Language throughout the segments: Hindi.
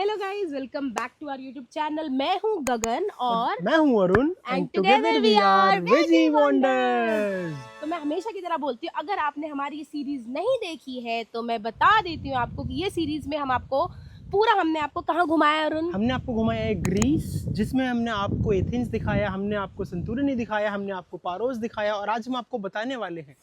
Hello guys, welcome back to our YouTube channel. मैं हूं गगन और मैं हूं Arun And and together we are Veggie Wonders. तो मैं हमेशा की तरह बोलती हूँ, अगर आपने हमारी ये सीरीज नहीं देखी है तो मैं बता देती हूँ आपको कि ये सीरीज में हमने आपको कहाँ घुमाया अरुण? हमने आपको घुमाया है ग्रीस, जिसमें हमने आपको एथेंस दिखाया, हमने आपको संतोरिनी दिखाया, हमने आपको पारोस दिखाया और आज हम आपको बताने वाले हैं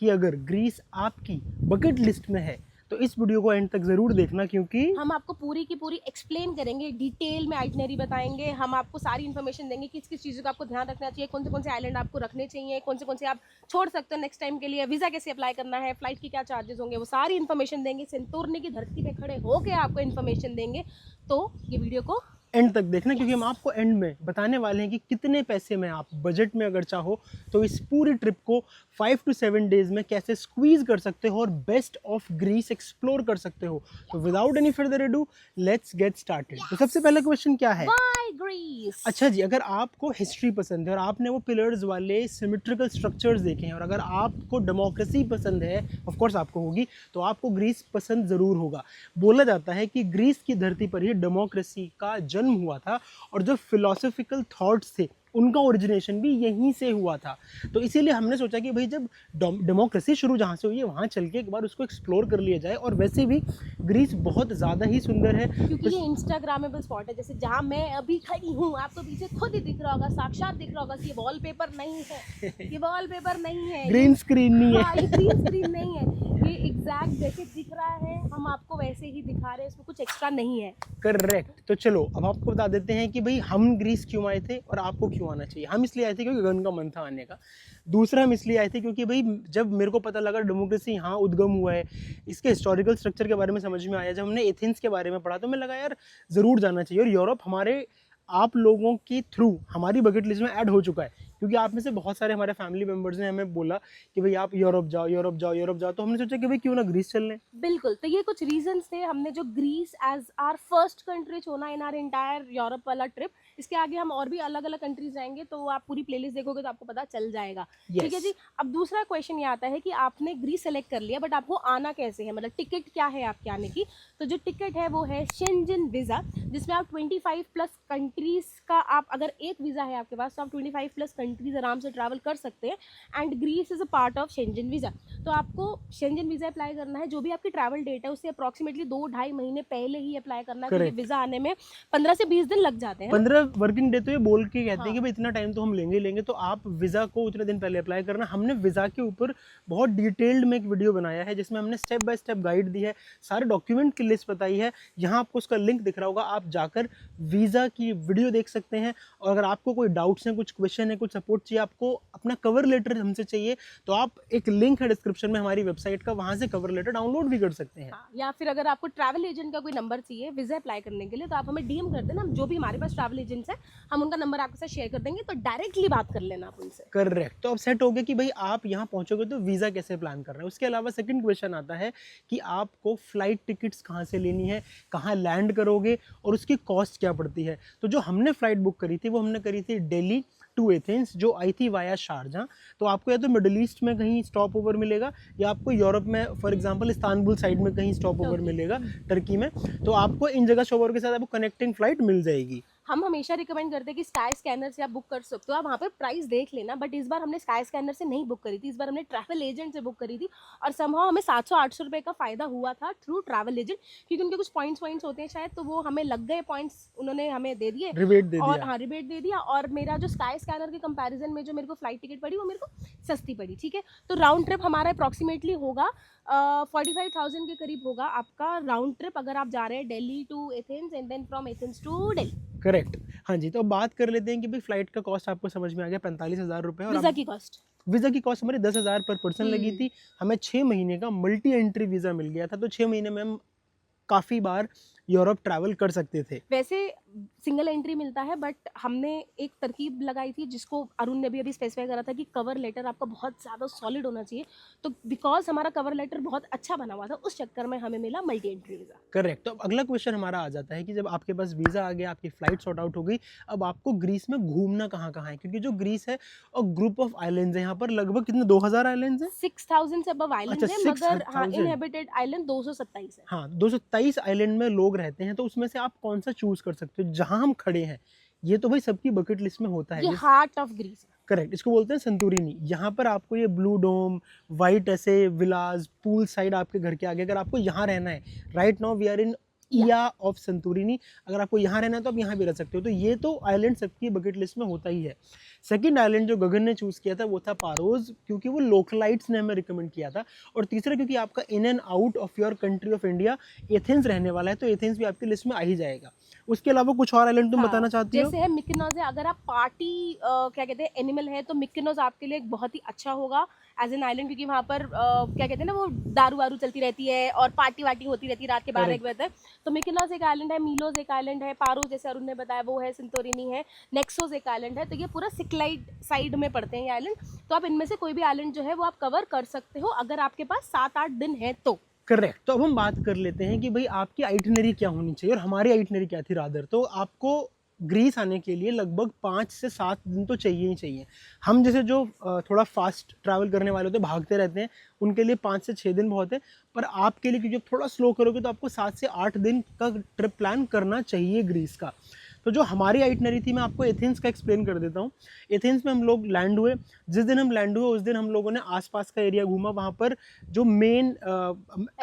कि अगर ग्रीस आपकी बकेट लिस्ट में है तो इस वीडियो को एंड तक जरूर देखना, क्योंकि हम आपको पूरी की पूरी एक्सप्लेन करेंगे, डिटेल में आइटनरी बताएंगे, हम आपको सारी इन्फॉर्मेशन देंगे किस किस चीज़ों का आपको ध्यान रखना चाहिए, कौन से आइलैंड आपको रखने चाहिए, कौन से आप छोड़ सकते हो नेक्स्ट टाइम के लिए, वीज़ा कैसे अप्लाई करना है, फ्लाइट के क्या चार्जेस होंगे, वो सारी इन्फॉर्मेशन देंगे। सेंटोरनी की धरती पे खड़े होकर आपको इन्फॉर्मेशन देंगे। तो ये वीडियो को एंड तक देखना, क्योंकि हम आपको एंड में बताने वाले हैं कि कितने पैसे में आप बजट में अगर चाहो तो इस पूरी ट्रिप को 5 to 7 डेज में कैसे स्क्वीज कर सकते हो और बेस्ट ऑफ ग्रीस एक्सप्लोर कर सकते हो। तो without any further ado let's get started. तो सबसे पहला क्वेश्चन क्या है? Why Greece? अच्छा जी, अगर आपको हिस्ट्री पसंद है और आपने वो पिलर्स वाले सिमेट्रिकल स्ट्रक्चर्स देखे हैं और अगर आपको डेमोक्रेसी पसंद है, ऑफ कोर्स आपको होगी, तो आपको ग्रीस पसंद ज़रूर होगा। बोला जाता है कि ग्रीस की धरती पर ही डेमोक्रेसी का जन्म हुआ था और जो फिलोसॉफिकल थॉट्स थे उनका ओरिजिनेशन भी यहीं से हुआ था। तो इसीलिए हमने सोचा कि भाई जब डेमोक्रेसी शुरू जहाँ से हुई है वहाँ चल के एक बार उसको एक्सप्लोर कर लिया जाए। और वैसे भी ग्रीस बहुत ज़्यादा ही सुंदर है, क्योंकि ये इंस्टाग्रामेबल स्पॉट है। जैसे जहाँ मैं अभी खड़ी हूँ, आपको पीछे खुद ही दिख रहा होगा, साक्षात दिख रहा होगा कि ये वॉलपेपर नहीं है, ये वॉलपेपर नहीं है, ग्रीन स्क्रीन नहीं है। हाँ, ये ग्रीन स्क्रीन नहीं है, ये एग्जैक्ट जैसे दिख रहा है हम आपको वैसे ही दिखा रहे हैं, इसमें कुछ एक्स्ट्रा नहीं है। करेक्ट। तो चलो अब आपको बता देते हैं कि भाई हम ग्रीस क्यों आए थे और आपको क्यों आना चाहिए। हम इसलिए आए थे क्योंकि गगन का मन था आने का। दूसरा हम इसलिए आए थे क्योंकि भाई जब मेरे को पता लगा डेमोक्रेसी यहाँ उद्गम हुआ है, इसके हिस्टोरिकल स्ट्रक्चर के बारे में समझ में आया, जब हमने एथेंस के बारे में पढ़ा तो मैं लगा यार ज़रूर जाना चाहिए। और यूरोप हमारे आप लोगों के थ्रू हमारी बकेट लिस्ट में ऐड हो चुका है, क्योंकि आप में से बहुत सारे हमारे फैमिली मेंबर्स ने हमें बोला कि भाई आप यूरोप जाओ यूरोप जाओ यूरोप जाओ। तो हमने सोचा कि भाई क्यों ना ग्रीस चल लें। बिल्कुल, तो ये कुछ रीजंस थे हमने जो Greece as our first country चुना इन आर इंटायर यूरोप वाला ट्रिप। इसके आगे हम और भी अलग अलग कंट्रीज जाएंगे, तो आप पूरी प्लेलिस्ट देखोगे तो आपको पता चल जाएगा। ठीक है जी। अब दूसरा क्वेश्चन ये आता है कि आपने ग्रीस सेलेक्ट कर लिया, बट आपको आना कैसे है, मतलब टिकट क्या है आपके आने की? तो जो टिकट है वो है शेंजन वीज़ा, जिसमें आप 25 प्लस कंट्रीज का, आप अगर एक वीज़ा है आपके पास तो आप 25 प्लस कंट्रीज आराम से ट्रैवल कर सकते हैं। And Greece is a part of Schengen visa. तो आपको शेंजन वीज़ा अप्लाई करना है, जो भी आपकी ट्रैवल डेट है उससे अप्रॉक्सीमेटली 2-2.5 महीने पहले ही अप्लाई करना है, क्योंकि वीज़ा आने में 15 से 20 दिन लग जाते हैं। 15 वर्किंग डे तो ये बोल के कहते हैं कि भाई इतना टाइम तो हम लेंगे ही लेंगे, तो आप वीज़ा को उतने दिन पहले अप्लाई करना। हमने वीज़ा के ऊपर बहुत डिटेल्ड में एक वीडियो बनाया है जिसमें हमने स्टेप बाय स्टेप गाइड दी है, सारे डॉक्यूमेंट की लिस्ट बताई है। यहाँ आपको उसका लिंक दिख रहा होगा, आप जाकर वीज़ा की वीडियो देख सकते हैं। और अगर आपको कोई डाउट्स हैं, कुछ क्वेश्चन है, कुछ सपोर्ट चाहिए, आपको अपना कवर लेटर हमसे चाहिए, तो आप एक लिंक है डिस्क्रिप्शन में हमारी वेबसाइट का, वहाँ से कवर लेटर डाउनलोड भी कर सकते हैं। या फिर अगर आपको ट्रैवल एजेंट का कोई नंबर चाहिए वीज़ा अप्लाई करने के लिए, तो आप हमें डीएम कर देना, जो भी हमारे पास ट्रैवल एजेंट्स हैं हम उनका नंबर आपके साथ शेयर कर देंगे, तो डायरेक्टली बात कर लेना आप उनसे। करेक्ट। तो अब सेट हो गया कि भाई आप यहाँ पहुँचोगे तो वीज़ा कैसे प्लान कर रहे हैं। उसके अलावा सेकंड क्वेश्चन आता है कि आपको फ़्लाइट टिकट्स कहाँ से लेनी है, कहाँ लैंड करोगे और उसकी कॉस्ट क्या पड़ती है। तो जो हमने फ़्लाइट बुक करी थी वो हमने करी थी दिल्ली टू एथेंस, जो आई थी वाया शारजाह। तो आपको या तो मिडिल ईस्ट में कहीं स्टॉप ओवर मिलेगा या आपको यूरोप में फॉर एग्जांपल इस्तांबुल साइड में कहीं स्टॉप ओवर मिलेगा, टर्की में। तो आपको इन जगह स्टॉप ओवर के साथ आपको कनेक्टिंग फ्लाइट मिल जाएगी। हम हमेशा रिकमेंड करते हैं कि स्काई स्कैनर से आप बुक कर सकते हो, आप वहाँ पे प्राइस देख लेना। बट इस बार हमने स्काई स्कैनर से नहीं बुक करी थी, इस बार हमने ट्रैवल एजेंट से बुक करी थी और समहाउ हमें 700-800 रुपये का फ़ायदा हुआ था थ्रू ट्रैवल एजेंट, क्योंकि उनके कुछ पॉइंट्स होते हैं शायद, तो वो हमें लग गए पॉइंट्स, उन्होंने हमें दे दिए, रिबेट दे और दिया। हाँ, रिबेट दे दिया। और मेरा जो स्काई स्कैनर के कंपैरिजन में जो मेरे को फ्लाइट टिकट पड़ी वो मेरे को सस्ती पड़ी। ठीक है, तो राउंड ट्रिप हमारा अप्रॉक्सीमेटली होगा 45,000 के करीब होगा आपका राउंड ट्रिप, अगर आप जा रहे हैं Delhi to Athens and then from Athens to Delhi. Correct. हाँ जी, तो अब बात कर लेते हैं कि भाई फ्लाइट का कॉस्ट आपको समझ में आ गया 45,000 रुपये। और वीज़ा की कॉस्ट, वीज़ा की कॉस्ट हमारी 10,000 पर पर्सन लगी थी। हमें 6 महीने का मल्टी एंट्री वीज़ा मिल गया था, तो 6 महीने में हम काफ़ी बार यूरोप ट्रैवल कर सकते थे। वैसे सिंगल एंट्री मिलता है, बट हमने एक तरकीब लगाई थी जिसको अरुण ने भी अभी स्पेसिफाई करा था कि कवर लेटर आपका बहुत ज़्यादा सॉलिड होना चाहिए। तो बिकॉज हमारा कवर लेटर बहुत अच्छा बना हुआ था, उस चक्कर में हमें मिला मल्टी एंट्री वीज़ा। करेक्ट। तो अब अगला क्वेश्चन हमारा आ जाता है कि जब आपके पास वीज़ा आ गया, आपकी फ़्लाइट सॉर्ट आउट हो गई, अब आपको ग्रीस में घूमना कहाँ-कहाँ है? क्योंकि जो ग्रीस है और ग्रुप ऑफ आइलैंड्स हैं, यहाँ पर लगभग कितने 2000 आइलैंड्स हैं? 6000 से अबव आइलैंड अच्छा, है, मगर हाँ 6000। इनहेबिटेड आइलैंड 227 है। हाँ, 227 आइलैंड में लोग रहते हैं, तो उसमें से आप कौन-सा चूज़ कर सकते हो? जहाँ हम खड़े हैं, ये तो भाई सबकी बकेट लिस्ट में होता है। ये जिस हार्ट ऑफ ग्रीस है। करेक्ट, इसको बोलते हैं संतोरिनी। यहाँ पर आपको ये ब्लू डोम, व्हाइट ऐसे विलास, पूल साइड आपके घर के आगे, अगर आपको यहाँ रहना है, right now we are in Oia of Santorini, अगर आपको यहाँ रहना है तो आप यहाँ भी रह सकते हो। तो ये तो आइलैंड सबकी बकेट लिस्ट में होता ही है। सेकंड आइलैंड जो गगन ने चूज़ किया था वो था पारोस, क्योंकि वो लोकलाइट्स ने हमें रिकमेंड किया था। और तीसरा क्योंकि आपका in and out of your country of India Athens रहने वाला है, तो एथेंस भी आपकी लिस्ट में आ ही जाएगा। उसके अलावा कुछ और आइलैंड तुम बताना चाहती हो? जैसे है मिकिनोज है, अगर आप पार्टी क्या कहते हैं एनिमल है, तो मिकिनोज आपके लिए एक बहुत ही अच्छा होगा एज एन आइलैंड, क्योंकि वहाँ पर क्या कहते हैं ना, वो दारू वारू चलती रहती है और पार्टी वार्टी होती रहती है रात के 12-1 बजे तक। तो मिकिनोज एक आइलैंड है, मीलोज एक आइलैंड है, पारोस जैसे अरुण ने बताया वो है, संतोरिनी है, नेक्सोस एक आइलैंड है। तो ये पूरा सिक्लाइड साइड में पड़ते हैं ये आइलैंड। तो आप इनमें से कोई भी आइलैंड जो है वो आप कवर कर सकते हो, अगर आपके पास 7-8 दिन है तो। करेक्ट। तो अब हम बात कर लेते हैं कि भाई आपकी आइटिनरी क्या होनी चाहिए और हमारी आइटिनरी क्या थी रादर। तो आपको ग्रीस आने के लिए लगभग 5 से 7 दिन तो चाहिए ही चाहिए। हम जैसे जो थोड़ा फास्ट ट्रैवल करने वाले होते हैं, भागते रहते हैं, उनके लिए 5 से 6 दिन बहुत है। पर आपके लिए क्योंकि आप थोड़ा स्लो करोगे तो आपको 7 से 8 दिन का ट्रिप प्लान करना चाहिए ग्रीस का। तो जो हमारी आइटिनरी थी, मैं आपको एथेंस का एक्सप्लेन कर देता हूँ। एथेंस में हम लोग लैंड हुए। जिस दिन हम लैंड हुए उस दिन हम लोगों ने आसपास का एरिया घूमा। वहाँ पर जो मेन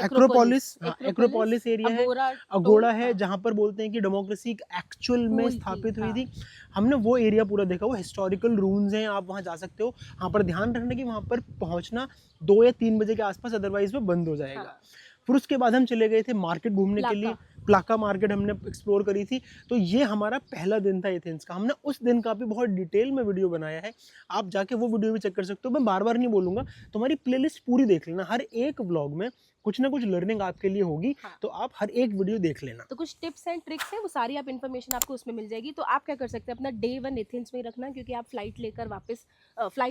एक्रोपोलिस एरिया है, अगोड़ा है, जहाँ पर बोलते हैं कि डेमोक्रेसी एक्चुअल में स्थापित हुई थी, हमने वो एरिया पूरा देखा। वो हिस्टोरिकल रून्स हैं, आप वहाँ जा सकते हो। वहाँ पर ध्यान रखना कि वहाँ पर पहुँचना 2 या 3 बजे के आसपास, अदरवाइज वो बंद हो जाएगा। फिर उसके बाद हम चले गए थे मार्केट घूमने के लिए। प्लाका मार्केट हमने एक्सप्लोर करी थी। तो ये हमारा पहला दिन था एथेंस का। हमने उस दिन का भी बहुत डिटेल में वीडियो बनाया है, आप जाके वो वीडियो भी चेक कर सकते हो। मैं बार बार नहीं बोलूँगा, तुम्हारी प्लेलिस्ट पूरी देख लेना। हर एक व्लॉग में कुछ ना कुछ लर्निंग आपके लिए होगी। तो आप हर एक वीडियो देख लेना। तो कुछ टिप्स एंड ट्रिक्स है, वो सारी आप इन्फॉर्मेशन आपको उसमें मिल जाएगी। तो आप क्या कर सकते हैं, अपना डे 1 एथेंस में ही रखना, क्योंकि आप फ्लाइट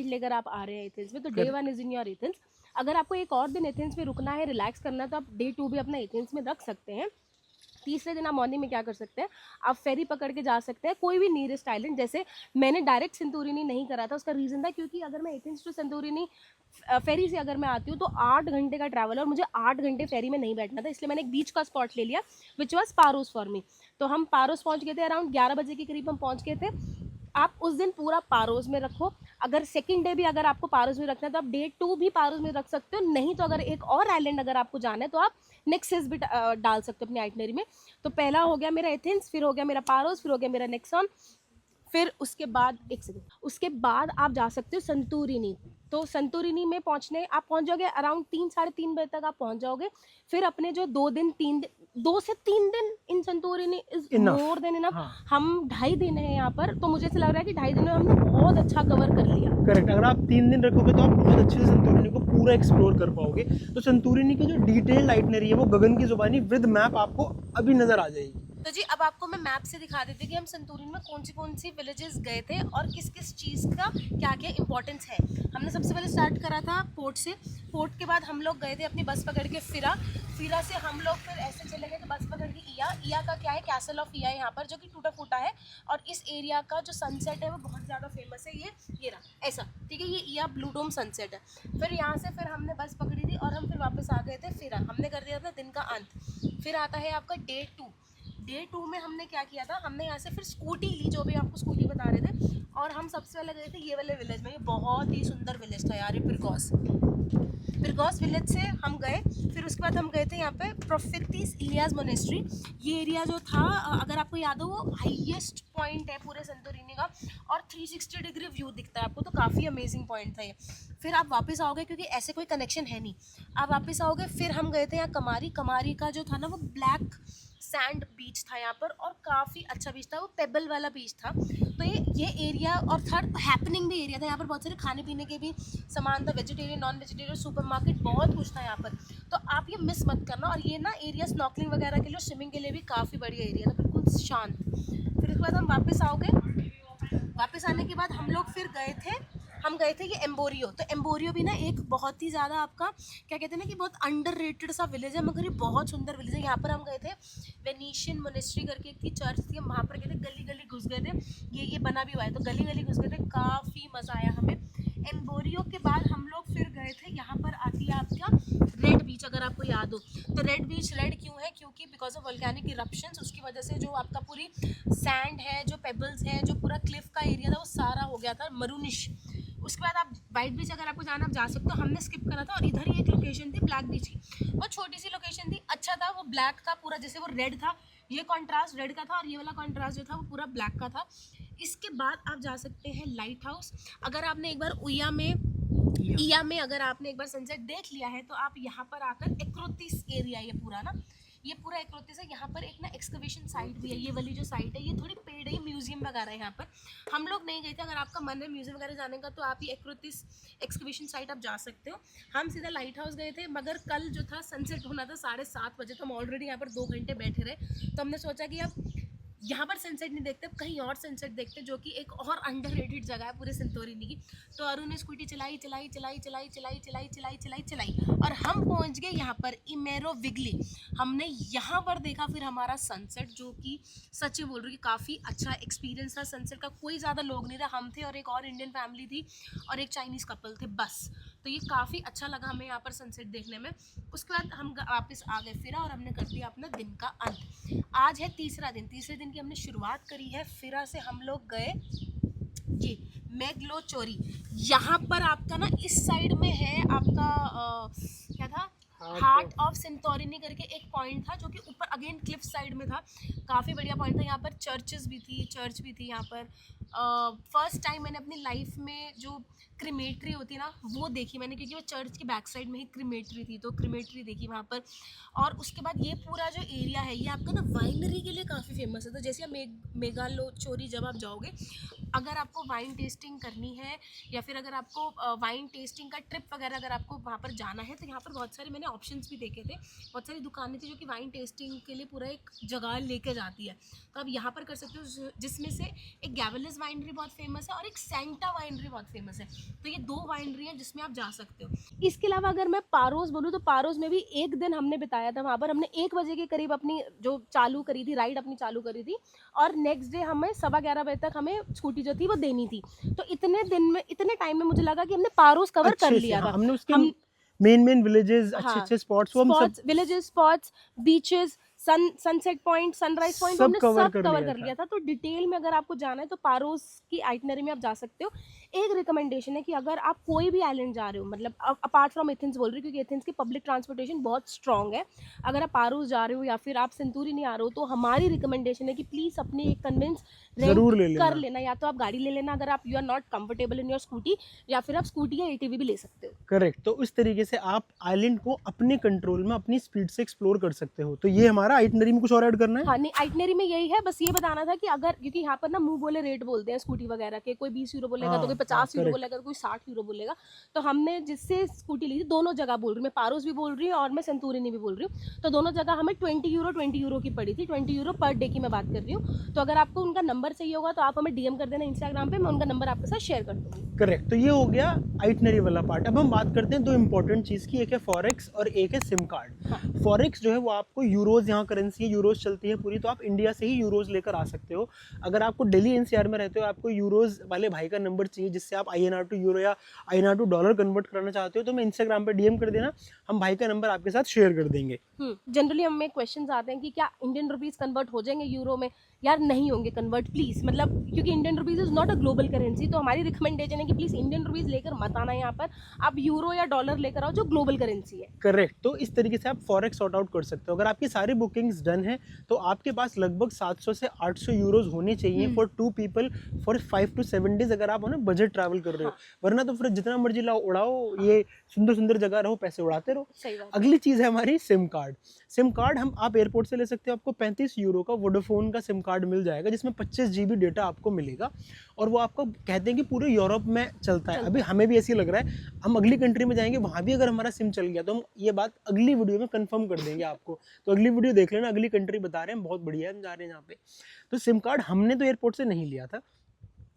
लेकर आप आ रहे हैं एथेंस में, तो day 1 is in your Athens. अगर आपको एक और दिन एथेंस में रुकना है, रिलैक्स करना है, तो आप डे 2 भी अपना एथेंस में रख सकते हैं। तीसरे दिन आप मॉर्निंग में क्या कर सकते हैं, आप फेरी पकड़ के जा सकते हैं कोई भी नियरेस्ट आइलैंड। जैसे मैंने डायरेक्ट संतोरिनी नहीं करा था, उसका रीज़न था क्योंकि अगर मैं एथेंस टू संतोरिनी फेरी से अगर मैं आती हूँ तो 8 घंटे का ट्रैवल, और मुझे 8 घंटे फेरी में नहीं बैठना था, इसलिए मैंने एक बीच का स्पॉट ले लिया विच वॉज पारोस फॉर मी। तो हम पारोस पहुँच गए थे, अराउंड 11 बजे के करीब हम पहुँच गए थे। आप उस दिन पूरा पारोस में रखो। अगर सेकंड डे भी अगर आपको पारोस में रखना है तो आप डे 2 भी पारोस में रख सकते हो। नहीं तो अगर एक और आइलैंड अगर आपको जाना है तो आप नेक्सस भी डाल सकते हो अपनी आइटनरी में। तो पहला हो गया मेरा एथेंस, फिर हो गया मेरा पारोस, फिर हो गया मेरा नेक्सॉन, फिर उसके बाद उसके बाद आप जा सकते हो संतोरिनी। तो संतोरिनी में आप पहुंच जाओगे अराउंड 3-3:30 बजे तक आप पहुंच जाओगे। फिर अपने जो 2 से 3 दिन इन संतोरिनी इज मोर देन इनफ। हम 2.5 दिन है यहाँ पर, तो मुझे ऐसा लग रहा है कि 2.5 दिन में हमने बहुत अच्छा कवर कर लिया। करेक्ट। अगर आप 3 दिन रखोगे तो आप बहुत अच्छे से संतोरिनी को पूरा एक्सप्लोर कर पाओगे। तो संतोरिनी की जो डिटेल्ड आइटनरी है वो गगन की जुबानी विद मैप आपको अभी नजर आ जाएगी। तो जी अब आपको मैं मैप से दिखा देती कि हम संतोरिनी में कौन सी विलेजेस गए थे और किस किस चीज़ का क्या क्या इंपॉर्टेंस है। हमने सबसे पहले स्टार्ट करा था पोर्ट से। पोर्ट के बाद हम लोग गए थे अपनी बस पकड़ के फिरा से हम लोग फिर ऐसे चले गए थे बस पकड़ के ईया का क्या है, कैसल ऑफ ईया यहाँ पर, जो कि टूटा फूटा है। और इस एरिया का जो सनसेट है वो बहुत ज़्यादा फेमस है। ये रहा ऐसा, ठीक है, ये ईया ब्लू डोम सनसेट है। फिर यहाँ से फिर हमने बस पकड़ी थी और हम फिर वापस आ गए थे फिरा। हमने कर दिया था दिन का अंत। फिर आता है आपका डे 2। डे 2 में हमने क्या किया था, हमने यहाँ से फिर स्कूटी ली, जो भी आपको स्कूटी बता रहे थे, और हम सबसे पहले गए थे ये वाले विलेज में। ये बहुत ही सुंदर विलेज था यार, ये पिरगॉस विलेज से हम गए। फिर उसके बाद हम गए थे यहाँ पे प्रोफिथिस इलियास मोनेस्ट्री। ये एरिया जो था, अगर आपको याद हो, वो हाईएस्ट पॉइंट है पूरे संतोरिनी का, और 360 डिग्री व्यू दिखता है आपको, तो काफ़ी अमेजिंग पॉइंट था ये। फिर आप वापस आओगे, क्योंकि ऐसे कोई कनेक्शन है नहीं, आप वापस आओगे। फिर हम गए थे यहाँ कमारी का जो था ना, वो ब्लैक सैंड बीच था यहाँ पर, और काफ़ी अच्छा बीच था, वो पेबल वाला बीच था। तो ये एरिया, और थर्ड हैपनिंग भी एरिया था। यहाँ पर बहुत सारे खाने पीने के भी सामान था, वेजिटेरियन नॉन वेजिटेरियन सुपरमार्केट बहुत कुछ था यहाँ पर। तो आप ये मिस मत करना। और ये ना एरिया स्नॉर्कलिंग वगैरह के लिए, स्विमिंग के लिए भी काफ़ी बढ़िया एरिया था, बिल्कुल शांत। फिर उसके बाद हम वापस आओगे। वापस आने के बाद हम लोग फिर गए थे ये एम्बोरियो। तो एम्बोरियो भी ना एक बहुत ही ज़्यादा आपका क्या कहते हैं ना कि बहुत अंडररेटेड सा विलेज है, मगर ये बहुत सुंदर विलेज है। यहाँ पर हम गए थे, वेनिशियन मोनेस्ट्री करके एक थी, चर्च थी, हम वहाँ पर गए थे, गली गली घुस गए थे, ये बना भी हुआ है, तो गली गली घुस गए थे, काफ़ी मज़ा आया हमें। एम्बोरियो के बाद हम लोग फिर गए थे, यहाँ पर आती है आपका रेड बीच, अगर आपको याद हो तो। रेड बीच रेड क्यों है? क्योंकि बिकॉज ऑफ वोल्केनिक इरप्शंस, उसकी वजह से जो आपका पूरी सैंड है, जो पेबल्स है, जो पूरा क्लिफ का एरिया था वो सारा हो गया था मरूनिश। उसके बाद आप वाइट बीच अगर आपको जाना आप जा सकते हो, हमने स्किप करा था। और इधर ही एक लोकेशन थी ब्लैक बीच की, बहुत छोटी सी लोकेशन थी, अच्छा था, वो ब्लैक था पूरा, जैसे वो रेड था, ये कॉन्ट्रास्ट रेड का था और ये वाला कॉन्ट्रास्ट जो था वो पूरा ब्लैक का था। इसके बाद आप जा सकते हैं लाइट हाउस। अगर आपने एक बार इया में अगर आपने एक बार सनसेट देख लिया है तो आप यहाँ पर आकर एक्रोतिस एरिया, ये पूरा एक्रोतिस है, यहाँ पर एक ना एक्सकवेशन साइट भी है, ये वाली जो साइट है ये थोड़ी पेड़ है, म्यूजियम वगैरह है यहाँ पर। हम लोग नहीं गए थे, अगर आपका मन है म्यूजियम वगैरह जाने का तो आप ये एक्रोतिस एक्सकवेशन साइट आप जा सकते हो। हम सीधा लाइट हाउस गए थे, मगर कल जो था सनसेट होना था 7:30 बजे, तो हम ऑलरेडी यहाँ पर 2 घंटे बैठे रहे, तो हमने सोचा कि अब यहाँ पर सनसेट नहीं देखते, कहीं और सनसेट देखते, जो कि एक और अंडररेटेड जगह है पूरे संतोरिनी की। तो अरुण ने स्कूटी चलाई और हम पहुँच गए यहाँ पर इमेरो विगली। हमने यहाँ पर देखा फिर हमारा सनसेट, जो कि सच्ची बोल रही, काफ़ी अच्छा एक्सपीरियंस था सनसेट का। कोई ज़्यादा लोग नहीं था, हम थे और एक और इंडियन फैमिली थी और एक चाइनीज़ कपल थे, बस। तो ये काफ़ी अच्छा लगा हमें यहाँ पर सनसेट देखने में। उसके बाद हम वापस आ गए फिरा और हमने कर दिया अपना दिन का अंत। आज है तीसरे दिन की हमने शुरुआत करी है। फिरा से हम लोग गए जी मेगलोचोरी। यहाँ पर आपका ना इस साइड में है आपका क्या था, हार्ट ऑफ सेंटोरिनी करके एक पॉइंट था, जो कि ऊपर अगेन क्लिफ साइड में था, काफ़ी बढ़िया पॉइंट था। यहाँ पर चर्च भी थी यहाँ पर। फर्स्ट टाइम मैंने अपनी लाइफ में जो क्रीमेट्री होती है ना वो देखी मैंने, क्योंकि वो चर्च के बैक साइड में ही क्रीमेट्री थी, तो क्रीमेट्री देखी वहाँ पर। और उसके बाद ये पूरा जो एरिया है ये आपका ना वाइनरी के लिए काफ़ी फेमस है। तो जैसे आप मेगालोचोरी जब आप जाओगे, अगर आपको वाइन टेस्टिंग करनी है या फिर अगर आपको वाइन टेस्टिंग का ट्रिप वगैरह अगर आपको वहाँ पर जाना है, तो यहाँ पर बहुत सारे मैंने ऑप्शंस भी देखे थे, बहुत सारी दुकानें थी जो कि वाइन टेस्टिंग के लिए पूरा एक जगह लेके जाती है, तो आप यहाँ पर कर सकते हो। जिसमें से एक गैवलिस वाइनरी बहुत फेमस है और एक सेंटा वाइनरी बहुत फेमस है, तो ये 2 वाइनरी हैं जिसमें आप जा सकते हो। इसके अलावा अगर मैं पारोस बोलूँ तो पारोस में भी एक दिन हमने बिताया था वहाँ पर। हमने 1 बजे के करीब अपनी जो चालू करी थी राइड अपनी चालू करी थी, और नेक्स्ट डे हमें 11:15 बजे तक हमें स्कूटी जो थी वो देनी थी। तो इतने टाइम में मुझे लगा कि हमने पारोस कवर कर लिया था। हमने उसके मेन विलेजेस, अच्छे spots, villages, spots, beaches, sunset point, sunrise point, हमने सब कवर कर लिया था। तो डिटेल में अगर आपको जाना है तो पारोस की आइटनरी में आप जा सकते हो। एक रिकमेंडेशन है कि अगर आप कोई भी आइलैंड जा रहे हो, मतलब अपार्ट फ्रॉम एथेंस बोल रही हूँ, क्योंकि एथेंस की पब्लिक ट्रांसपोर्टेशन बहुत स्ट्रॉन्ग है, अगर आप पारोस जा रहे हो या फिर आप सेंटोरिनी आ रहे हो, तो हमारी रिकमेंडेशन है कि प्लीज़ अपनी एक कन्विंस जरूर कर लेना, या तो आप गाड़ी ले लेना अगर आप you are not comfortable in your scooty, या फिर आप स्कूटी या एटीवी भी ले सकते हो। करेक्ट। तो इस तरीके से आप आइलैंड को अपने कंट्रोल में अपनी स्पीड से एक्सप्लोर कर सकते हो। तो ये हमारा आइटनरी में कुछ और ऐड करना है? हाँ नहीं, आइटनरी में यही है, बस ये बताना था कि अगर, क्योंकि यहाँ पर ना मुंह बोले रेट बोलते हैं स्कूटी वगैरह के, कोई 20 यूरो बोलेगा, तो कोई 50 यूरो बोलेगा, तो कोई 60 यूरो बोलेगा। तो हमने जिससे स्कूटी ली थी, दोनों जगह बोल रही हूँ मैं, पारोस भी बोल रही हूँ और मैं सेंटोरिनी भी बोल रही हूँ, तो दोनों जगह हमें 20 यूरो की पड़ी थी। 20 यूरो पर डे की मैं बात कर रही हूँ। तो अगर आपको उनका नंबर चाहिए होगा तो आप हमें DM कर देना इंस्टाग्राम पे, मैं उनका नंबर आपके साथ शेयर कर दूँगी। करेक्ट। तो ये हो गया आइटनरी वाला पार्ट। अब हम बात करते हैं 2 इंपॉर्टेंट चीज़ की, एक है फॉरेक्स और एक है सिम कार्ड। फॉरेक्स जो है वो आपको यूरोज, यहाँ करेंसी है यूरोज चलती है पूरी, तो आप इंडिया से ही यूरोज लेकर आ सकते हो। अगर आपको दिल्ली NCR में रहते हो, आपको यूरोज वाले भाई का नंबर चाहिए जिससे आप INR टू यूरो या INR टू डॉलर कन्वर्ट करना चाहते हो, तो मैं इंस्टाग्राम पे DM कर देना, हम भाई का नंबर आपके साथ शेयर कर देंगे। जनरली हमें क्वेश्चंस आते हैं कि क्या इंडियन रुपीस कन्वर्ट हो जाएंगे यूरो में? यार नहीं होंगे कन्वर्ट प्लीज़, मतलब क्योंकि Indian rupees is not a global currency. तो हमारी रिकमेंडेशन है कि प्लीज़ इंडियन रुपीस लेकर मत आना यहाँ पर, आप यूरो या डॉलर लेकर आओ जो ग्लोबल करेंसी है। करेक्ट। तो इस तरीके से आप फॉरेक्स सॉर्ट आउट कर सकते हो। अगर आपकी सारी बुकिंग्स डन है तो आपके पास लगभग 700 से 800 यूरोज होने चाहिए for 2 people for 5 to 7 days, अगर आप बजट ट्रैवल कर रहे हो। वरना तो फिर जितना मर्जी लाओ उड़ाओ, ये सुंदर जगह रहो, पैसे उड़ाते रहो। सही बात। अगली चीज़ है हमारी सिम कार्ड। सिम कार्ड आप एयरपोर्ट से ले सकते हो, आपको 35 यूरो का वोडाफोन का सिम कार्ड मिल जाएगा जिसमें 25 GB डेटा आपको मिलेगा, और वो आपको कहते हैं कि पूरे यूरोप में चलता है। अभी हमें भी ऐसे ही लग रहा है, हम अगली कंट्री में जाएंगे वहाँ भी अगर हमारा सिम चल गया तो हम ये बात अगली वीडियो में कंफर्म कर देंगे आपको, तो अगली वीडियो देख लेना, अगली कंट्री बता रहे हैं, बहुत बढ़िया है, हम जा रहे हैं यहाँ पे। तो सिम कार्ड हमने तो एयरपोर्ट से नहीं लिया था,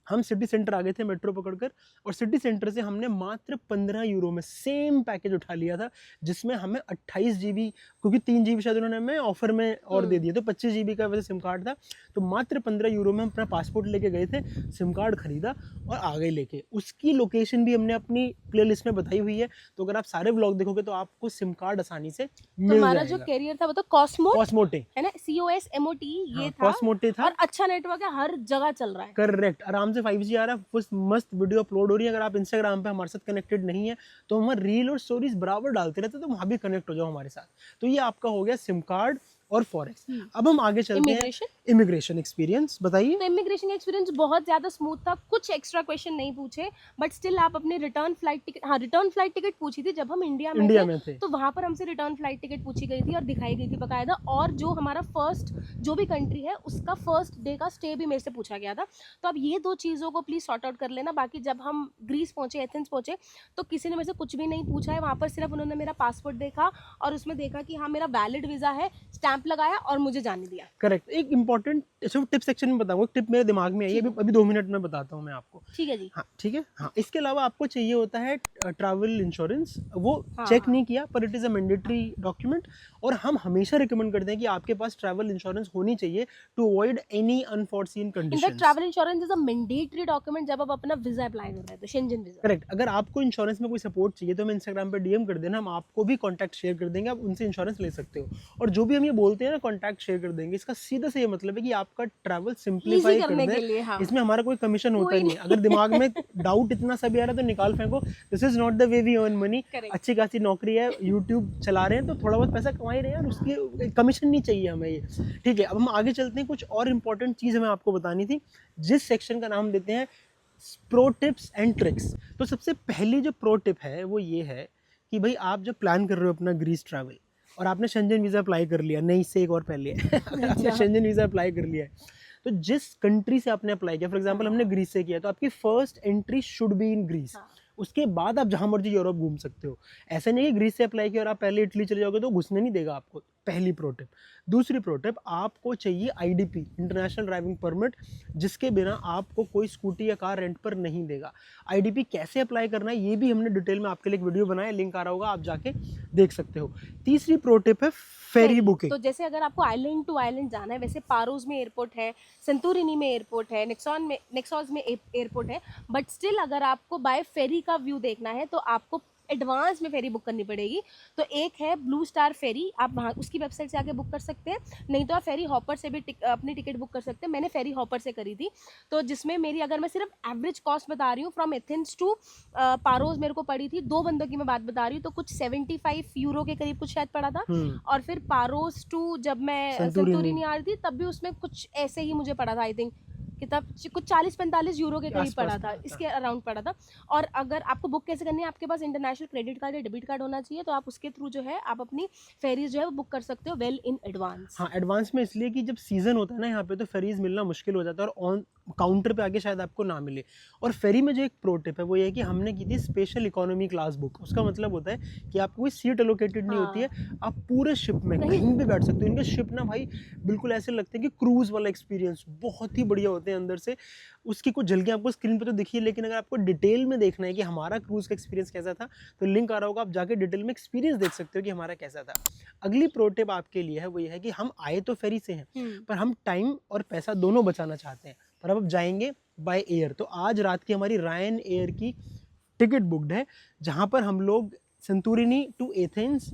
हम सिटी सेंटर आ गए थे मेट्रो पकड़कर, और सिटी सेंटर से हमने मात्र 15 यूरो में सेम पैकेज उठा लिया था, जिसमें हमें 28 GB, क्योंकि 3 GB शायद उन्होंने हमें ऑफर में और दे दिए, तो 25 GB का वैसे सिम कार्ड था। तो मात्र 15 यूरो में हम अपना पासपोर्ट लेके गए थे, सिम कार्ड खरीदा और आ गए लेके। उसकी लोकेशन भी हमने अपनी प्लेलिस्ट में बताई हुई है, तो अगर आप सारे व्लॉग देखोगे तो आपको सिम कार्ड आसानी से मिल हमारा जो जाएगा। कैरियर था वो तो कॉस्मोट कॉस्मोटे है ना, COSMOT ये हाँ, था, कॉस्मोटे था, और अच्छा नेटवर्क है, हर जगह चल रहा है। करेक्ट, आराम से 5G आ रहा है, कुछ मस्त वीडियो अपलोड हो रही है। अगर आप इंस्टाग्राम पे हमारे साथ कनेक्टेड नहीं है तो हम रील और स्टोरीज बराबर डालते रहते हैं, तो वहाँ भी कनेक्ट हो जाओ हमारे साथ। तो ये आपका हो गया सिम कार्ड और फॉरेक्स। अब हम आगे चलते हैं, इमिग्रेशन एक्सपीरियंस बताइए। तो इमिग्रेशन एक्सपीरियंस बहुत ज़्यादा स्मूथ था, कुछ एक्स्ट्रा क्वेश्चन नहीं पूछे, बट स्टिल आप अपने रिटर्न फ्लाइट टिकट, हाँ रिटर्न फ्लाइट टिकट पूछी थी जब हम इंडिया में थे, तो वहाँ पर हमसे रिटर्न फ्लाइट टिकट पूछी गई थी और दिखाई गई थी बकायदा, और जो हमारा फर्स्ट जो भी कंट्री है उसका फर्स्ट डे का स्टे भी मेरे से पूछा गया था। तो अब ये दो चीज़ों को प्लीज़ सॉर्ट आउट कर लेना। बाकी जब हम ग्रीस पहुँचे, एथेंस पहुँचे, तो किसी ने मेरे से कुछ भी नहीं पूछा है, वहाँ पर सिर्फ उन्होंने मेरा पासपोर्ट देखा और उसमें देखा कि हाँ मेरा वैलिड वीज़ा है, स्टैंप लगाया और मुझे जाने दिया। करेक्ट। एक इंपॉर्टेंट टिप सेक्शन में बताऊंगा, टिप मेरे दिमाग में आई है, अभी 2 मिनट में बताता हूँ मैं आपको। ठीक है जी। हाँ ठीक है। हाँ, इसके अलावा आपको चाहिए होता है ट्रैवल इंश्योरेंस, वो हाँ, चेक हाँ। नहीं किया पर it is a mandatory document, और हम हमेशा रिकमेंड करते हैं कि आपके पास ट्रैवल इंश्योरेंस होनी चाहिए to avoid any unforeseen in fact conditions. Travel insurance is a mandatory document जब आप अपना वीजा अप्लाई कर रहे हैं, तो शेंजन वीजा। करेक्ट। अगर आपको इंश्योरेंस में कोई सपोर्ट चाहिए तो हमें इंस्टाग्राम पे DM कर देना, हम आपको भी कॉन्टैक्ट शेयर कर देंगे, आप उनसे इंश्योरेंस ले सकते हो। और जो भी हम ये बोलते हैं ना कॉन्टैक्ट शेयर कर देंगे, इसका सीधा से ये मतलब है कि आपका ट्रैवल सिंप्लीफाई कर करने के दें। लिए, हाँ। इसमें हमारा कोई कमीशन होता कोई नहीं है। अगर दिमाग में डाउट इतना सा भी आ रहा है तो निकाल फेंको, this is not the way we earn money. Correct. अच्छी खासी नौकरी है, यूट्यूब चला रहे हैं तो थोड़ा बहुत पैसा कमा ही रहे हैं, और उसकी कमीशन नहीं चाहिए हमें ये। ठीक है, अब हम आगे चलते हैं। कुछ और इंपॉर्टेंट चीज़ हमें आपको बतानी थी, जिस सेक्शन का नाम देते हैं प्रो टिप्स एंड ट्रिक्स। तो सबसे पहली जो प्रो टिप है वो ये है कि भाई आप जब प्लान कर रहे हो अपना ग्रीस ट्रैवल, और आपने शेंजन वीज़ा अप्लाई कर लिया, नहीं से एक और पहले अगर आपने शेंजन वीज़ा अप्लाई कर लिया है, तो जिस कंट्री से आपने अप्लाई किया, फॉर एग्जांपल हमने ग्रीस से किया, तो आपकी first entry should be in Greece. उसके बाद आप जहाँ मर्जी यूरोप घूम सकते हो। ऐसा नहीं है ग्रीस से अप्लाई किया और आप पहले इटली चले जाओगे तो घुसने नहीं देगा आपको। पहली प्रो टिप। दूसरी प्रो टिप, आपको चाहिए IDP, इंटरनेशनल ड्राइविंग परमिट, जिसके बिना आपको कोई स्कूटी या कार रेंट पर नहीं देगा। IDP कैसे अप्लाई करना है ये भी हमने डिटेल में आपके लिए एक वीडियो बनाया, लिंक आ रहा होगा, आप जाके देख सकते हो। तीसरी प्रो टिप है फेरी बुकिंग। तो जैसे अगर आपको आइलैंड टू आइलैंड जाना है, वैसे पारोस में एयरपोर्ट है, सेंटोरिनी में एयरपोर्ट है, नेक्सॉस में एयरपोर्ट है, बट स्टिल अगर आपको बाय फेरी का व्यू देखना है तो आपको एडवांस में फेरी बुक करनी पड़ेगी। तो एक है ब्लू स्टार फेरी, आप वहाँ उसकी वेबसाइट से आके बुक कर सकते हैं, नहीं तो आप फेरी हॉपर से भी अपनी टिकट बुक कर सकते हैं। मैंने फेरी हॉपर से करी थी, तो जिसमें मेरी, अगर मैं सिर्फ एवरेज कॉस्ट बता रही हूँ, फ्रॉम एथेंस टू पारोस मेरे को पड़ी थी, 2 बंदों की मैं बात बता रही हूँ, तो कुछ 75 यूरो के करीब कुछ शायद पड़ा था। और फिर पारोस टू जब मैं सेंटोरिनी आ रही थी तब भी उसमें कुछ ऐसे ही मुझे पड़ा था, आई थिंक कितना कुछ 40-45 यूरो के करीब पड़ा था, इसके अराउंड पड़ा था। और अगर आपको बुक कैसे करनी है, आपके पास इंटरनेशनल क्रेडिट कार्ड या डेबिट कार्ड होना चाहिए, तो आप उसके थ्रू जो है आप अपनी फेरीज जो है वो बुक कर सकते हो वेल इन एडवांस। हाँ, एडवांस में इसलिए कि जब सीजन होता है ना यहाँ पे, तो फेरीज मिलना मुश्किल हो जाता है, और ऑन काउंटर पे आके शायद आपको ना मिले। और फेरी में जो एक प्रो टिप है वो ये है कि हमने की थी स्पेशल इकोनॉमी क्लास बुक। उसका मतलब होता है कि आपको कोई सीट एलोकेटेड नहीं होती है, आप पूरे शिप में कहीं भी बैठ सकते हो। इनके शिप ना भाई बिल्कुल ऐसे लगते हैं कि क्रूज वाला एक्सपीरियंस बहुत ही बढ़िया होते हैं अंदर से। उसकी कुछ झलकियाँ आपको स्क्रीन पे तो दिखी है, लेकिन अगर आपको डिटेल में देखना है कि हमारा क्रूज का एक्सपीरियंस कैसा था, तो लिंक आ रहा होगा, आप जाके डिटेल में एक्सपीरियंस देख सकते हो कि हमारा कैसा था। अगली प्रो टिप आपके लिए है वो ये है कि हम आए तो फेरी से हैं, पर हम टाइम और पैसा दोनों बचाना चाहते हैं, पर अब जाएंगे बाय एयर। तो आज रात की हमारी रायन एयर की टिकट बुकड है, जहाँ पर हम लोग Santorini to Athens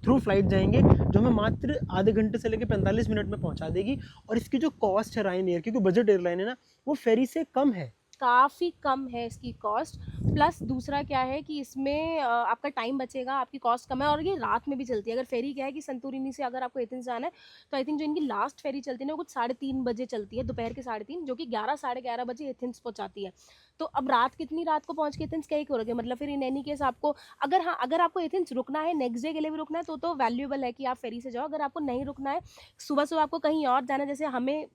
through flight जाएंगे, जो हमें मात्र आधे घंटे से लेकर 45 मिनट में पहुंचा देगी। और इसकी जो कॉस्ट है रायन एयर की, क्योंकि बजट एयरलाइन है ना, वो फेरी से कम है, काफ़ी कम है इसकी कॉस्ट। प्लस दूसरा क्या है कि इसमें आपका टाइम बचेगा, आपकी कॉस्ट कम है, और ये रात में भी चलती है। अगर फेरी क्या है कि संतूरिनी से अगर आपको एथेंस जाना है, तो आई थिंक जो इनकी लास्ट फेरी चलती है ना वो कुछ 3:30 बजे चलती है, दोपहर के 3:30, जो कि 11 साढ़े 11 बजे एथेंस पहुंचाती है। तो अब कितनी रात को पहुंच के एथेंस क्या ही करोगे, मतलब फिर इन एनी केस आपको, अगर आपको एथेंस रुकना है, नेक्स्ट डे के लिए भी रुकना है, तो वैल्यूएबल है कि आप फेरी से जाओ। अगर आपको नहीं रुकना है, सुबह सुबह आपको कहीं और जाना है, जैसे हमें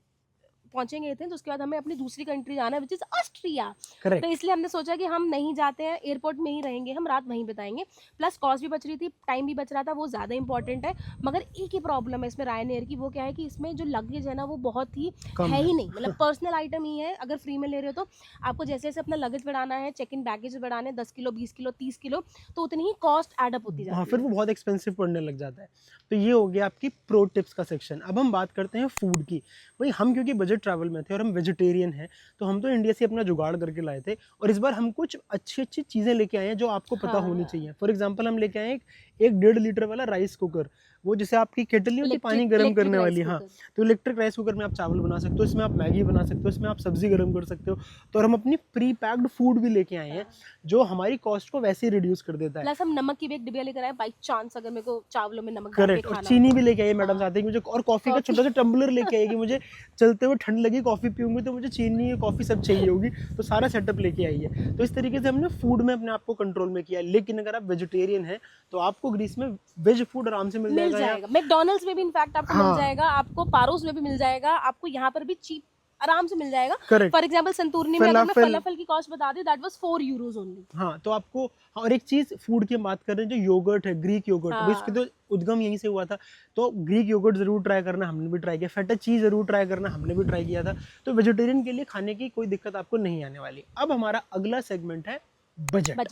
पहुंचेंगे एथेंस, उसके बाद हमें अपनी दूसरी कंट्री जाना है विच इज ऑस्ट्रिया। करेक्ट। तो इसलिए हमने सोचा कि हम नहीं जाते हैं, एयरपोर्ट में ही रहेंगे, हम रात वहीं बिताएंगे, प्लस कॉस्ट भी बच रही थी, टाइम भी बच रहा था, वो ज़्यादा इंपॉर्टेंट है। मगर एक ही प्रॉब्लम है इसमें रायनेयर की, वो क्या है कि इसमें जो लगेज है ना वो बहुत ही कम है ही नहीं, मतलब पर्सनल आइटम ही है। अगर फ्री में ले रहे हो तो आपको जैसे जैसे अपना लगेज बढ़ाना है, चेक इन बैगेज बढ़ाने 10 किलो 20 किलो 30 किलो, तो उतनी ही कॉस्ट एडअप होती हाँ, जाती फिर है। वो बहुत एक्सपेंसिव पड़ने लग जाता है। तो ये हो गया आपकी प्रो टिप्स का सेक्शन। अब हम बात करते हैं फूड की। भाई हम क्योंकि बजट ट्रैवल में थे और हम वेजिटेरियन हैं, तो हम तो इंडिया से अपना जुगाड़ करके लाए थे, और इस बार हम कुछ अच्छी अच्छी चीज़ें लेके आए हैं जो आपको पता हाँ। होनी चाहिए। फॉर एग्जाम्पल हम लेके आए एक 1.5 लीटर वाला राइस कुकर, वो जैसे आपकी केटल नहीं होती पानी गर्म करने वाली, हाँ, तो इलेक्ट्रिक राइस कुकर में आप चावल बना सकते हो, इसमें आप मैगी बना सकते हो, इसमें आप सब्जी गर्म कर सकते हो। तो और हम अपनी प्री पैक्ड फूड भी लेके आए हैं जो हमारी कॉस्ट को वैसे ही रिड्यूस कर देता है। प्लस हम नमक की भी एक डिब्बा लेकर आए, बाई चांस अगर मेरे को चावलों में नमक डाल के करेक्ट। और खाना चीनी हो भी तो। लेके आई मैडम हाँ। साथ ही मुझे, और कॉफी का कॉफी। छोटा सा टम्बलर लेके आई कि मुझे चलते हुए ठंड लगी, कॉफी पीऊंगी तो मुझे चीनी कॉफी सब चाहिए होगी, तो सारा सेटअप लेके आई है। तो इस तरीके से हमने फूड में अपने आप को कंट्रोल में किया। लेकिन अगर आप वेजिटेरियन हैं तो आपको ग्रीस में वेज फूड आराम से मिल जाएगा। मैकडॉनल्ड्स में भी इनफैक्ट आपको हाँ। मिल जाएगा, आपको पारोस में भी मिल जाएगा, आपको यहाँ पर भी चीप आराम से मिल जाएगा। करेक्ट। फॉर एग्जांपल संतूरनी में अगर मैं फलाफल। फलाफल की कॉस्ट बता दी, दैट वाज 4 यूरोज ओनली। हाँ, तो आपको, हाँ, और एक चीज फूड की हम बात कर रहे हैं, जो योगर्ट है, ग्रीक योगर्ट, हाँ। इसके तो उद्गम यहीं से हुआ था। तो ग्रीक योगर्ट जरूर ट्राई करना, हमने भी ट्राई किया। फेटा चीज जरूर ट्राई करना, हमने भी ट्राई किया था। तो वेजिटेरियन के लिए खाने की कोई दिक्कत आपको नहीं आने वाली। अब हमारा अगला सेगमेंट है बजट।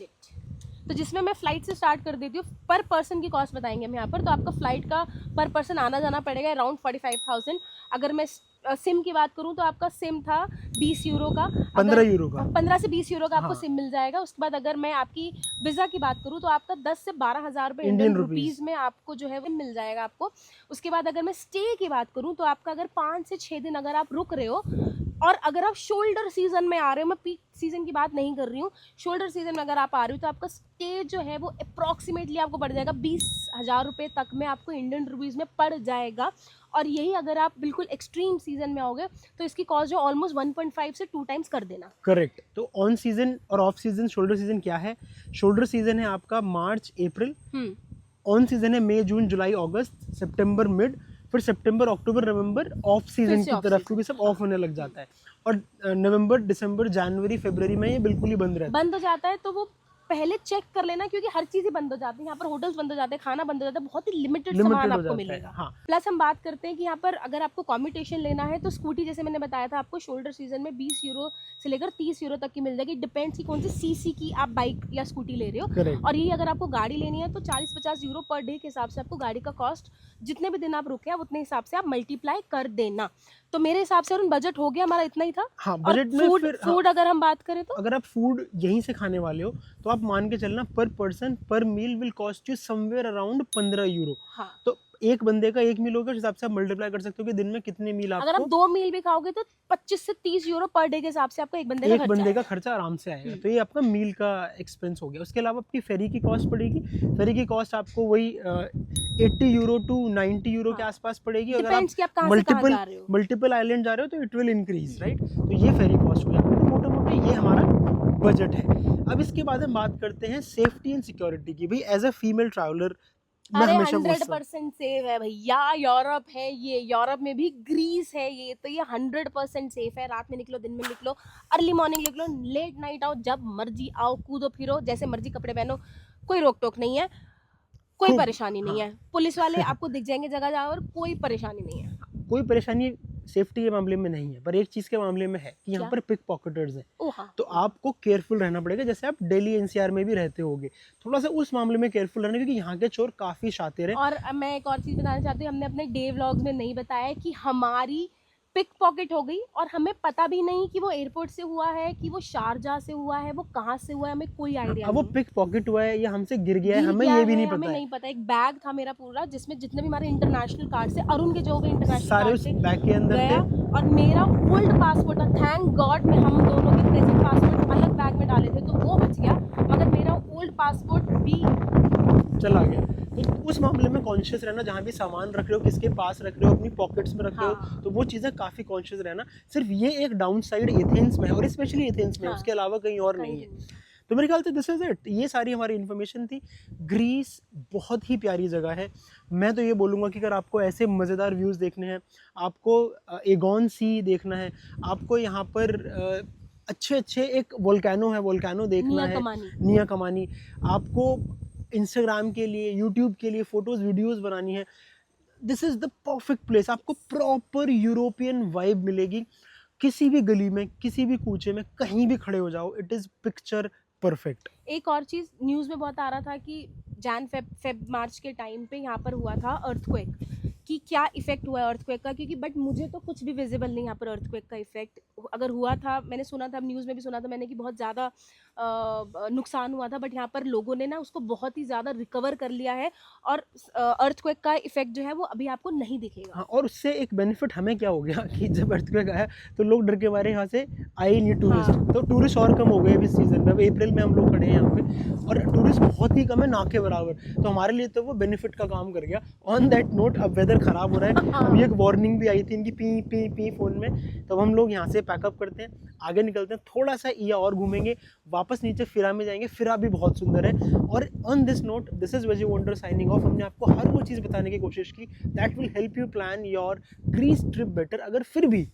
तो जिसमें मैं फ्लाइट से स्टार्ट कर देती हूँ। पर पर्सन की कॉस्ट बताएंगे हम यहाँ पर। तो आपका फ्लाइट का पर पर्सन आना जाना पड़ेगा अराउंड 45,000। अगर मैं सिम की बात करूँ तो आपका सिम था 20 यूरो का, 15 यूरो का, 15 से 20 यूरो का आपको हाँ। सिम मिल जाएगा। उसके बाद अगर मैं आपकी वीज़ा की बात करूँ तो आपका 10 से 12,000 रुपये इंडियन इंडियन रुपीस रुपीज़ में आपको जो है वो मिल जाएगा आपको। उसके बाद अगर मैं स्टे की बात करूँ तो आपका अगर 5 से 6 दिन अगर आप रुक रहे हो, और अगर आप शोल्डर सीजन में आ रहे हो, मैं पीक सीजन की बात नहीं कर रही हूँ, शोल्डर सीजन में अगर आप आ रहे हो तो आपका स्टे जो है वो अप्रॉक्सीमेटली आपको पड़ जाएगा 20,000 रुपये तक में आपको इंडियन रुपीज़ में पड़ जाएगा। और यही अगर आप बिल्कुल एक्सट्रीम सीजन में आओगे तो इसकी कॉस्ट जो ऑलमोस्ट 1.5 से 2 टाइम्स कर देना। करेक्ट। तो ऑन सीजन और ऑफ सीजन, शोल्डर सीजन क्या है? शोल्डर सीजन है आपका मार्च अप्रैल, ऑन सीजन है मई जून जुलाई अगस्त सितंबर मिड, फिर सितंबर अक्टूबर नवंबर ऑफ सीजन की तरफ, क्योंकि सब ऑफ होने लग जाता है। और नवंबर दिसंबर जनवरी फरवरी में ये बिल्कुल ही बंद रहता है। बंद हो जाता है, तो वो पहले चेक कर लेना, क्योंकि हर चीज़ ही बंद हो जाती है यहाँ पर। होटल्स बंद हो जाते हैं, खाना बंद हो जाता है, बहुत ही लिमिटेड सामान आपको मिलेगा। हाँ। प्लस हम बात करते हैं कि यहाँ पर अगर आपको कॉम्यूटेशन लेना है तो स्कूटी, जैसे मैंने बताया था आपको, शोल्डर सीजन में 20 यूरो से लेकर 30 यूरो तक की मिल जाएगी। डिपेंड्स कि कौन सी सीसी की आप बाइक या स्कूटी ले रहे हो। करेक्ट। और यही अगर आपको गाड़ी लेनी है तो 40-50 यूरो पर डे के हिसाब से आपको गाड़ी का कॉस्ट, जितने भी दिन आप रुके आप उतने हिसाब से आप मल्टीप्लाई कर देना। तो मेरे हिसाब से बजट हो गया हमारा इतना ही था। हाँ, बजट में फूड फिर फूड अगर हम बात करें तो अगर आप फूड यहीं से खाने वाले हो तो आप मान के चलना पर पर्सन पर meal will cost you somewhere around 15 euro. हाँ। तो एक बंदे का 1 मील होगा, उस हिसाब से आप मल्टीप्लाई कर सकते हो कि दिन में कितने मील आपको, अगर आप 2 मील भी खाओगे तो 25 से 30 यूरो पर डे के हिसाब से आपका एक बंदे का खर्चा आराम से आएगा। तो ये आपका मील का एक्सपेंस हो गया। उसके अलावा आपकी फेरी की कॉस्ट पड़ेगी। फेरी की कॉस्ट आपको वही 80 यूरो टू 90 यूरो के आसपास पड़ेगी। अगर आप मल्टीपल आइलैंड जा रहे हो तो इट विल इंक्रीज, राइट। तो ये फेरी कॉस्ट हो गया। मोटे मोटे ये हमारा बजट है। अब इसके बाद हम बात करते हैं सेफ्टी एंड सिक्योरिटी की। भाई एज अ फीमेल ट्रैवलर अरे 100% सेफ है भैया। यूरोप है ये, यूरोप में भी ग्रीस है ये, तो ये 100% सेफ है। रात में निकलो, दिन में निकलो, अर्ली मॉर्निंग निकलो, लेट नाइट आओ, जब मर्जी आओ, कूदो फिरो, जैसे मर्जी कपड़े पहनो, कोई रोक टोक नहीं है, कोई परेशानी नहीं है। पुलिस वाले आपको दिख जाएंगे जगह जगह पर, कोई परेशानी नहीं है। कोई परेशानी सेफ्टी के मामले में नहीं है, पर एक चीज़ के मामले में है कि यहाँ पर पिक पॉकेटर्स हैं। हाँ। तो आपको केयरफुल रहना पड़ेगा, जैसे आप दिल्ली एनसीआर में भी रहते होगे, थोड़ा सा उस मामले में केयरफुल रहना, क्योंकि यहाँ के चोर काफ़ी शातिर हैं। और मैं एक और चीज़ बताना चाहती हूँ, हमने अपने डे व्लॉग्स में नहीं बताया कि हमारी पिक पॉकेट हो गई और हमें पता भी नहीं कि वो एयरपोर्ट से हुआ है, कि वो शारजाह से हुआ है, वो कहाँ से हुआ है, हमें कोई आइडिया नहीं। वो पिक पॉकेट हुआ है या हमसे गिर गया है, हमें ये भी नहीं पता। हमें नहीं पता। एक बैग था मेरा पूरा, जिसमें जितने भी हमारे इंटरनेशनल कार्ड से, अरुण के जो भी इंटरनेशनल सारे उस बैग के अंदर थे, और मेरा ओल्ड पासपोर्ट था। थैंक गॉड मैं हम दोनों के प्रेजेंट पासपोर्ट अलग बैग में डाले थे तो वो बच गया, मगर मेरा ओल्ड पासपोर्ट भी चला गया। तो उस मामले में कॉन्शियस रहना, जहाँ भी सामान रख रहे हो, किसके पास रख रहे हो, अपनी पॉकेट्स में रख रहे हो, तो वो चीज़ें काफ़ी कॉन्शियस रहना। सिर्फ ये एक डाउन साइड एथेंस में है, और स्पेशली एथेंस में, उसके अलावा कहीं और नहीं है। तो मेरे ख्याल से दिस इज़ इट, ये सारी हमारी इन्फॉर्मेशन थी। ग्रीस बहुत ही प्यारी जगह है। मैं तो ये बोलूँगा कि अगर आपको ऐसे मज़ेदार व्यूज़ देखने हैं, आपको एगॉन सी देखना है, आपको यहाँ पर अच्छे एक वोल्केनो है, वोल्केनो देखना निया है, कमानी। निया कमानी, आपको इंस्टाग्राम के लिए, यूट्यूब के लिए फ़ोटोज़ वीडियोज़ बनानी है, this is the perfect place. आपको प्रॉपर यूरोपियन वाइब मिलेगी। किसी भी गली में, किसी भी कूचे में, कहीं भी खड़े हो जाओ, इट इज़ पिक्चर परफेक्ट। एक और चीज़ न्यूज़ में बहुत आ रहा था कि जैन फेब मार्च के टाइम पे यहाँ पर हुआ था अर्थक्वेक, कि क्या इफेक्ट हुआ है अर्थक्वेक का, क्योंकि बट मुझे तो कुछ भी विजिबल नहीं यहाँ पर अर्थक्वेक का इफेक्ट। अगर हुआ था, मैंने सुना था, न्यूज़ में भी सुना था मैंने कि बहुत ज़्यादा नुकसान हुआ था, बट यहाँ पर लोगों ने ना उसको बहुत ही ज़्यादा रिकवर कर लिया है, और अर्थक्वेक का इफेक्ट जो है वो अभी आपको नहीं दिखेगा। हाँ, और उससे एक बेनिफिट हमें क्या हो गया कि जब अर्थक्वेक आया तो लोग डर के मारे यहाँ से आए ही नहीं टूरिस्ट। हाँ। तो टूरिस्ट और कम हो गए अभी इस सीज़न में। अब अप्रैल में हम लोग खड़े हैं यहाँ पे और टूरिस्ट बहुत ही कम है, ना के बराबर। तो हमारे लिए तो वो बेनिफिट का काम कर गया। ऑन दैट नोट, अब वेदर ख़राब हो रहा है। हाँ। अभी एक वार्निंग भी आई थी इनकी, पी पी पी फ़ोन में। तो अब हम लोग यहाँ से पैकअप करते हैं, आगे निकलते हैं, थोड़ा सा ईया और घूमेंगे, वापस नीचे फिरा में जाएंगे। फिरा भी बहुत सुंदर है। और on this note, this is Viji wonder signing off. हमने आपको हर वो चीज़ बताने की कोशिश की that will help you plan your Greece trip better. अगर फिर भी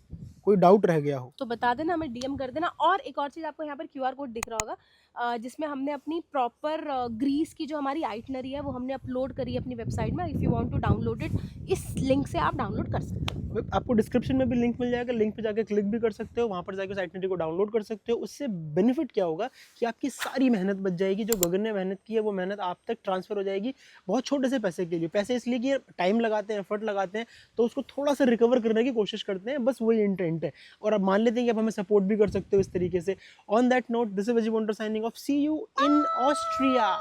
कोई डाउट रह गया हो तो बता देना, हमें डीएम कर देना। और एक और चीज़, आपको यहाँ पर क्यूआर कोड दिख रहा होगा, जिसमें हमने अपनी प्रॉपर ग्रीस की जो हमारी आइटनरी है वो हमने अपलोड करी है अपनी वेबसाइट में। If you want to download it, इस लिंक से आप डाउनलोड कर सकते हो। आपको डिस्क्रिप्शन में भी लिंक मिल जाएगा, लिंक पे जाकर क्लिक भी कर सकते हो, वहाँ पर जाकर उस आइटनरी को डाउनलोड कर सकते हो। उससे बेनिफिट क्या होगा कि आपकी सारी मेहनत बच जाएगी। जो गगन ने मेहनत की है वो मेहनत आप तक ट्रांसफ़र हो जाएगी बहुत छोटे से पैसे के लिए। पैसे इसलिए कि टाइम लगाते हैं, एफर्ट लगाते हैं, तो उसको थोड़ा सा रिकवर करने की कोशिश करते हैं, बस वही इंटेंट है। और अब मान लेते हैं कि आप हमें सपोर्ट भी कर सकते हो इस तरीके से। On that note, this is Viji wonder signing off. See you in Austria.